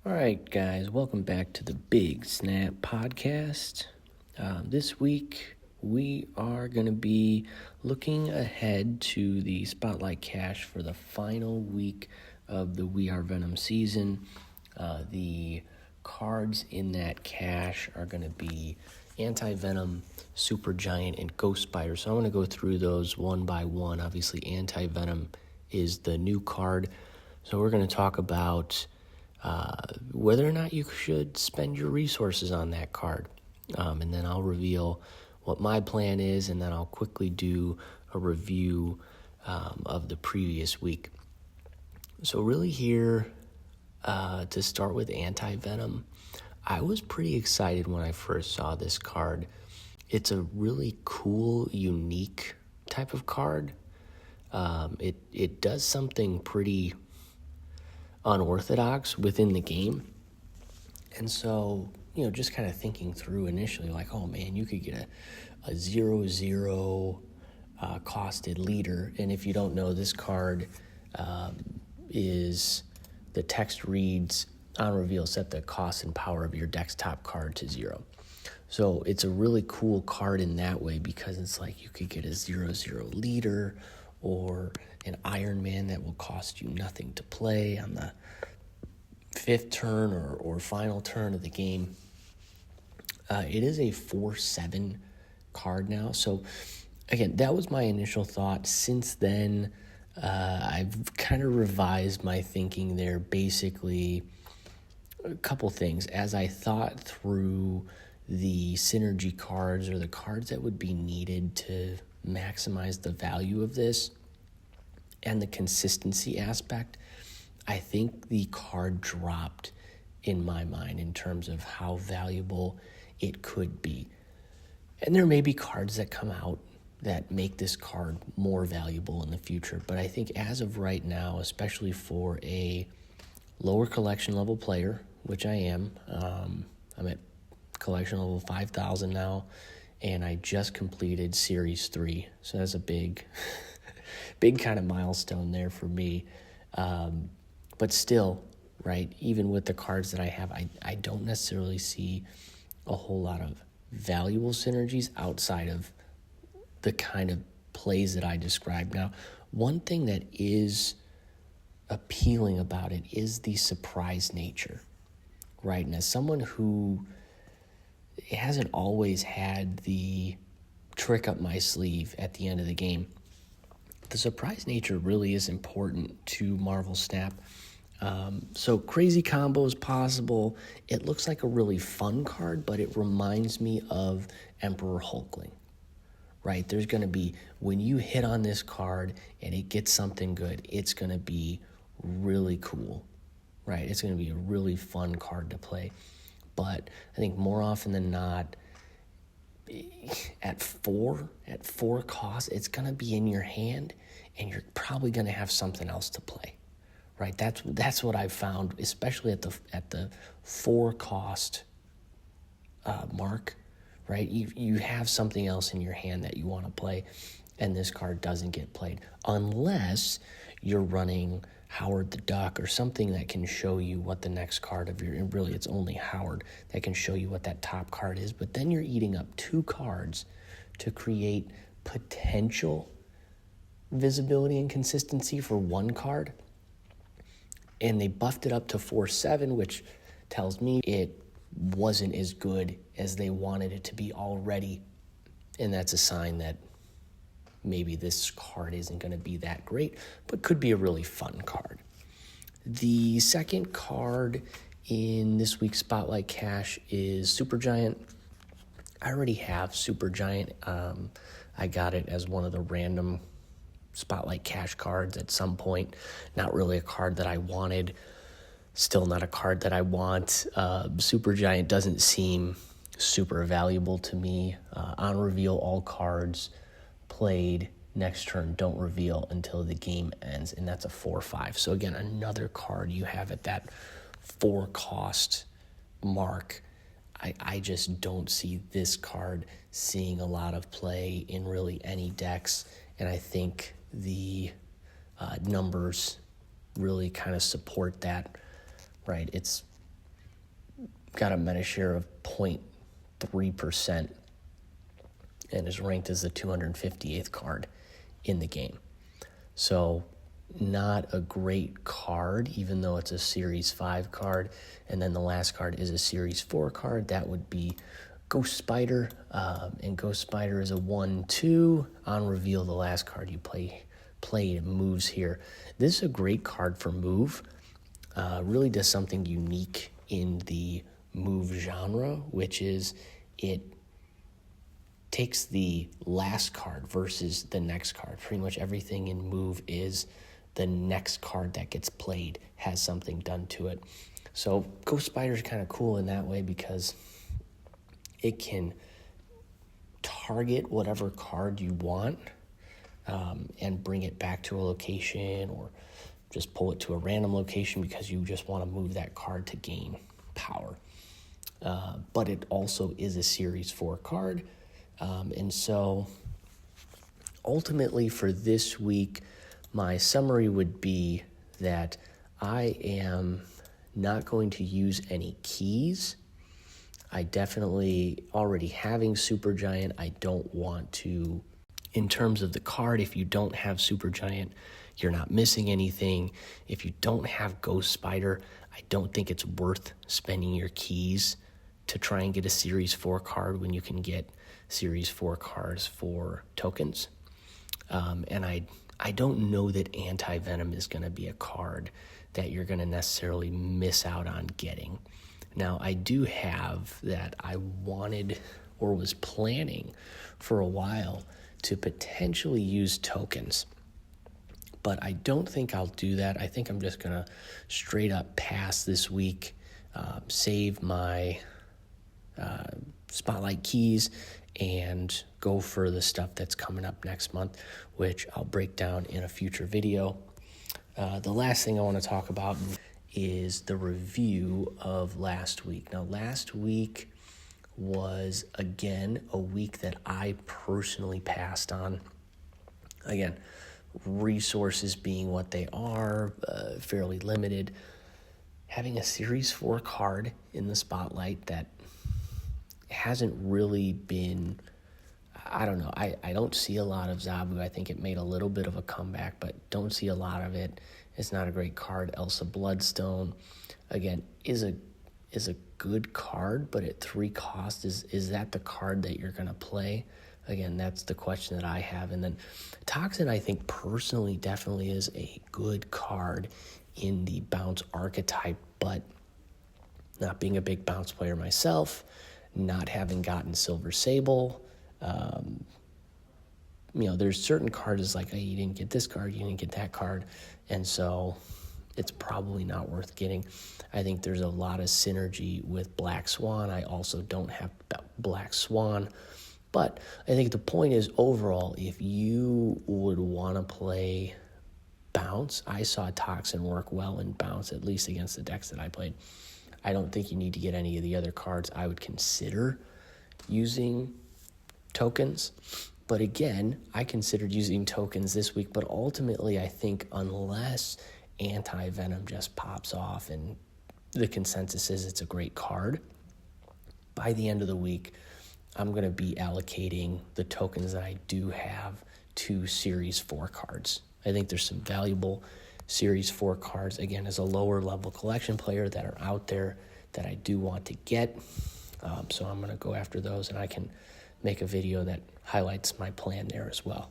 All right, guys, welcome back to the Big Snap Podcast. This week, we are going to be looking ahead to the Spotlight Cache for the final week of the We Are Venom season. The cards in that cache are going to be Anti-Venom, Supergiant, and Ghost Spider. So I'm going to go through those one by one. Obviously, Anti-Venom is the new card. So we're going to talk about whether or not you should spend your resources on that card. And then I'll reveal what my plan is, and then I'll quickly do a review of the previous week. So really here, to start with Anti-Venom, I was pretty excited when I first saw this card. It's a really cool, unique type of card. It does something pretty unorthodox within the game. And so, just kind of thinking through initially, like, oh man, you could get a 0/0 costed leader. And if you don't know, this card is, the text reads, on reveal, set the cost and power of your deck's top card to 0. So it's a really cool card in that way, because it's like you could get a 0/0 leader or an Iron Man that will cost you nothing to play on the 5th turn or final turn of the game. It is a 4/7 card now. So again, that was my initial thought. Since then, I've kind of revised my thinking there. Basically, a couple things. As I thought through the synergy cards, or the cards that would be needed to maximize the value of this and the consistency aspect, I think the card dropped in my mind in terms of how valuable it could be. And there may be cards that come out that make this card more valuable in the future, but I think as of right now, especially for a lower collection level player, which I am, I'm at collection level 5,000 now, and I just completed Series 3, so that's a big kind of milestone there for me. But still, right, even with the cards that I have, I don't necessarily see a whole lot of valuable synergies outside of the kind of plays that I described. Now, one thing that is appealing about it is the surprise nature, right? And as someone who hasn't always had the trick up my sleeve at the end of the game, the surprise nature really is important to Marvel Snap. So crazy combos possible. It looks like a really fun card, but it reminds me of Emperor Hulkling, right? There's going to be, when you hit on this card and it gets something good, it's going to be really cool, right? It's going to be a really fun card to play. But I think more often than not, at four costs, it's going to be in your hand, and you're probably going to have something else to play, right? That's what I've found, especially at the 4 cost mark, right? You have something else in your hand that you want to play, and this card doesn't get played unless you're running Howard the Duck or something that can show you what the next card of your, and really it's only Howard that can show you what that top card is. But then you're eating up 2 cards to create potential visibility and consistency for 1 card. And they buffed it up to 4/7, which tells me it wasn't as good as they wanted it to be already. And that's a sign that maybe this card isn't going to be that great, but could be a really fun card. The second card in this week's Spotlight Cache is Supergiant. I already have Supergiant. I got it as one of the random Spotlight Cache cards at some point. Not really a card that I wanted. Still not a card that I want. Supergiant doesn't seem super valuable to me. On reveal, all cards played next turn don't reveal until the game ends, and that's a 4/5. So again, another card you have at that 4 cost mark. I just don't see this card seeing a lot of play in really any decks, and I think the numbers really kind of support that, right? It's got a meta share of 0.3% and is ranked as the 258th card in the game. So not a great card, even though it's a Series 5 card. And then the last card is a Series 4 card. That would be Ghost Spider. And Ghost Spider is a 1/2. On reveal, the last card you play moves here. This is a great card for move. Really does something unique in the move genre, which is it takes the last card versus the next card. Pretty much everything in move is the next card that gets played has something done to it. So Ghost Spider is kind of cool in that way because it can target whatever card you want and bring it back to a location, or just pull it to a random location because you just want to move that card to gain power. But it also is a Series 4 card. And so ultimately for this week, my summary would be that I am not going to use any keys. I definitely, already having Supergiant, I don't want to, in terms of the card, if you don't have Supergiant, you're not missing anything. If you don't have Ghost Spider, I don't think it's worth spending your keys to try and get a Series 4 card when you can get Series 4 cards for tokens. And I don't know that Anti-Venom is going to be a card that you're going to necessarily miss out on getting. Now, I do have that I wanted or was planning for a while to potentially use tokens, but I don't think I'll do that. I think I'm just going to straight up pass this week, save my Spotlight keys, and go for the stuff that's coming up next month, which I'll break down in a future video. The last thing I want to talk about is the review of last week. Now, last week was, again, a week that I personally passed on. Again, resources being what they are, fairly limited. Having a Series 4 card in the Spotlight that hasn't really been, I don't know, I don't see a lot of Zabu. I think it made a little bit of a comeback, but don't see a lot of it. It's not a great card. Elsa Bloodstone, again, is a good card, but at 3 cost, is that the card that you're going to play? Again, that's the question that I have. And then Toxin, I think personally definitely is a good card in the bounce archetype, but not being a big bounce player myself, not having gotten Silver Sable, there's certain cards like, oh, you didn't get this card, you didn't get that card, and so it's probably not worth getting. I think there's a lot of synergy with Black Swan. I also don't have Black Swan, but I think the point is, overall, if you would want to play bounce, I saw Toxin work well in bounce, at least against the decks that I played. I don't think you need to get any of the other cards. I would consider using tokens. But again, I considered using tokens this week. But ultimately, I think unless Anti-Venom just pops off and the consensus is it's a great card, by the end of the week, I'm going to be allocating the tokens that I do have to Series 4 cards. I think there's some valuable Series 4 cards, again, as a lower level collection player that are out there that I do want to get. So I'm going to go after those, and I can make a video that highlights my plan there as well.